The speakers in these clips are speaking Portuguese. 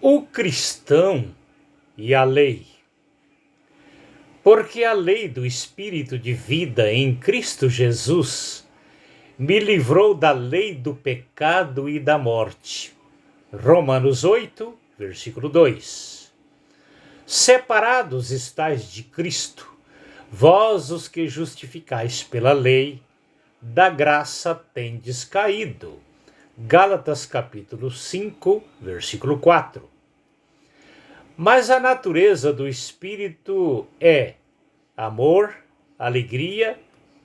O cristão e a lei. Porque a lei do Espírito de vida em Cristo Jesus me livrou da lei do pecado e da morte. Romanos 8, versículo 2. Separados estáis de Cristo, vós os que justificais pela lei, da graça tendes caído. Gálatas capítulo 5, versículo 4. Mas a natureza do Espírito é amor, alegria,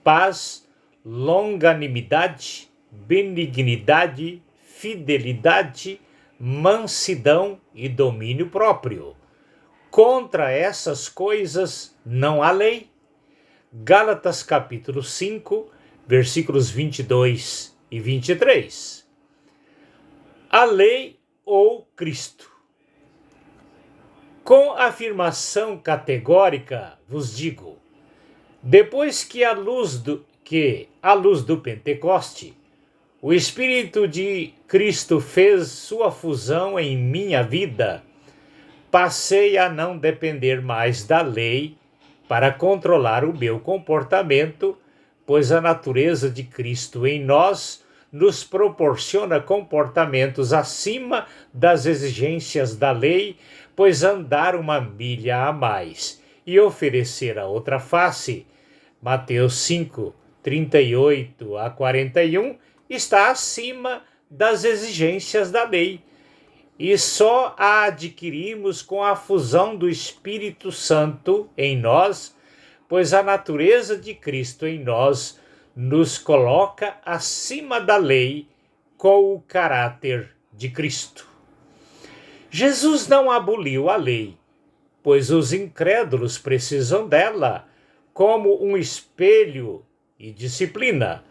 paz, longanimidade, benignidade, fidelidade, mansidão e domínio próprio. Contra essas coisas não há lei. Gálatas capítulo 5, versículos 22 e 23. A lei ou Cristo. Com afirmação categórica vos digo, depois que à luz do Pentecoste, o Espírito de Cristo fez sua fusão em minha vida, passei a não depender mais da lei para controlar o meu comportamento, pois a natureza de Cristo em nós nos proporciona comportamentos acima das exigências da lei, pois andar uma milha a mais e oferecer a outra face, Mateus 5, 38 a 41, está acima das exigências da lei. E só a adquirimos com a fusão do Espírito Santo em nós, pois a natureza de Cristo em nós nos coloca acima da lei com o caráter de Cristo. Jesus não aboliu a lei, pois os incrédulos precisam dela como um espelho e disciplina,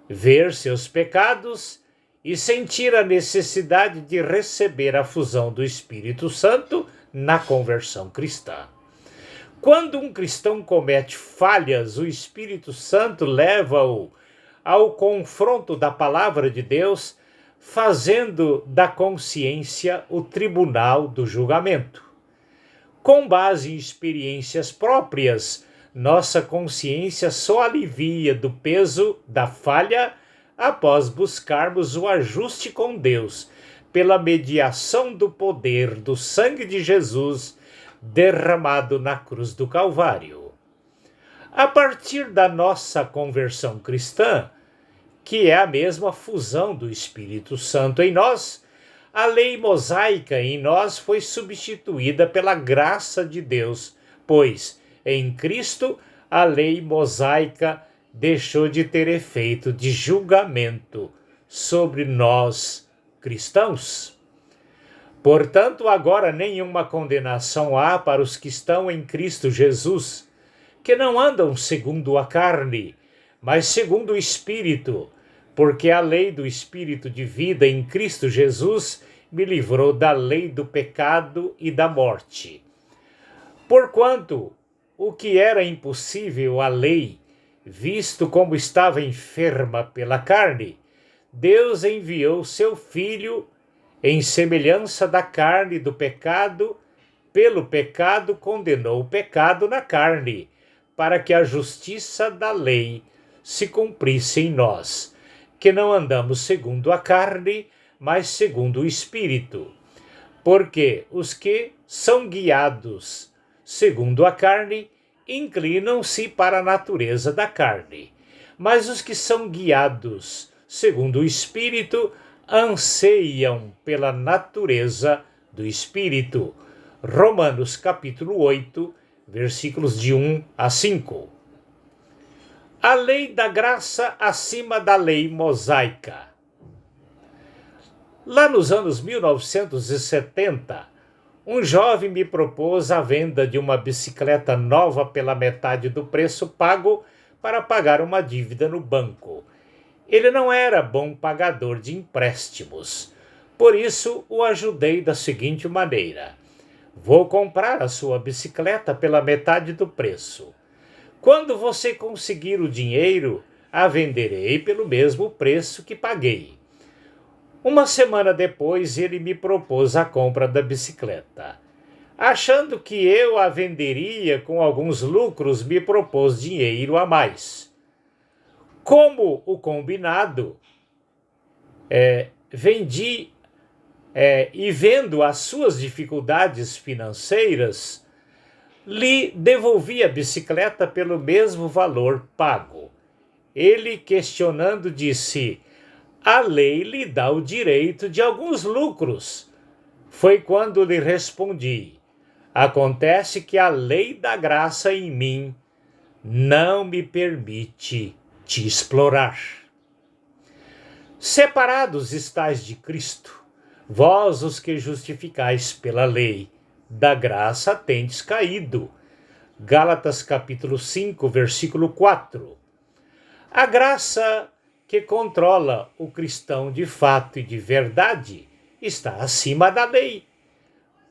ver seus pecados e sentir a necessidade de receber a fusão do Espírito Santo na conversão cristã. Quando um cristão comete falhas, o Espírito Santo leva-o ao confronto da palavra de Deus, fazendo da consciência o tribunal do julgamento. Com base em experiências próprias, nossa consciência só alivia do peso da falha após buscarmos o ajuste com Deus, pela mediação do poder do sangue de Jesus derramado na cruz do Calvário. A partir da nossa conversão cristã, que é a mesma fusão do Espírito Santo em nós, a lei mosaica em nós foi substituída pela graça de Deus, pois, em Cristo, a lei mosaica deixou de ter efeito de julgamento sobre nós cristãos. Portanto, agora nenhuma condenação há para os que estão em Cristo Jesus, que não andam segundo a carne, mas segundo o Espírito, porque a lei do Espírito de vida em Cristo Jesus me livrou da lei do pecado e da morte. Porquanto o que era impossível à lei, visto como estava enferma pela carne, Deus enviou seu Filho em semelhança da carne do pecado, pelo pecado condenou o pecado na carne, para que a justiça da lei se cumprisse em nós, que não andamos segundo a carne, mas segundo o Espírito. Porque os que são guiados segundo a carne inclinam-se para a natureza da carne, mas os que são guiados segundo o Espírito anseiam pela natureza do Espírito. Romanos capítulo 8, versículos de 1 a 5. A lei da graça acima da lei mosaica. Lá nos anos 1970, um jovem me propôs a venda de uma bicicleta nova pela metade do preço pago para pagar uma dívida no banco. Ele não era bom pagador de empréstimos, por isso o ajudei da seguinte maneira: vou comprar a sua bicicleta pela metade do preço. Quando você conseguir o dinheiro, a venderei pelo mesmo preço que paguei. Uma semana depois, ele me propôs a compra da bicicleta. Achando que eu a venderia com alguns lucros, me propôs dinheiro a mais. Como o combinado, vendi e vendo as suas dificuldades financeiras, lhe devolvi a bicicleta pelo mesmo valor pago. Ele, questionando, disse: a lei lhe dá o direito de alguns lucros. Foi quando lhe respondi: acontece que a lei da graça em mim não me permite te explorar. Separados estais de Cristo, vós os que justificais pela lei, da graça tendes caído. Gálatas capítulo 5, versículo 4. A graça que controla o cristão de fato e de verdade está acima da lei.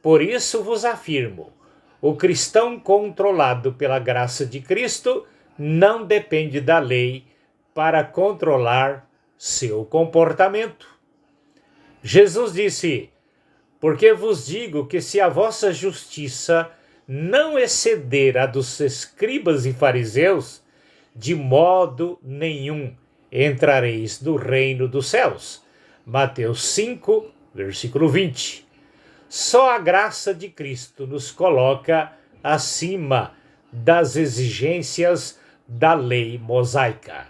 Por isso vos afirmo, o cristão controlado pela graça de Cristo não depende da lei para controlar seu comportamento. Jesus disse: porque vos digo que se a vossa justiça não exceder a dos escribas e fariseus, de modo nenhum entrareis no reino dos céus. Mateus 5, versículo 20. Só a graça de Cristo nos coloca acima das exigências da lei mosaica.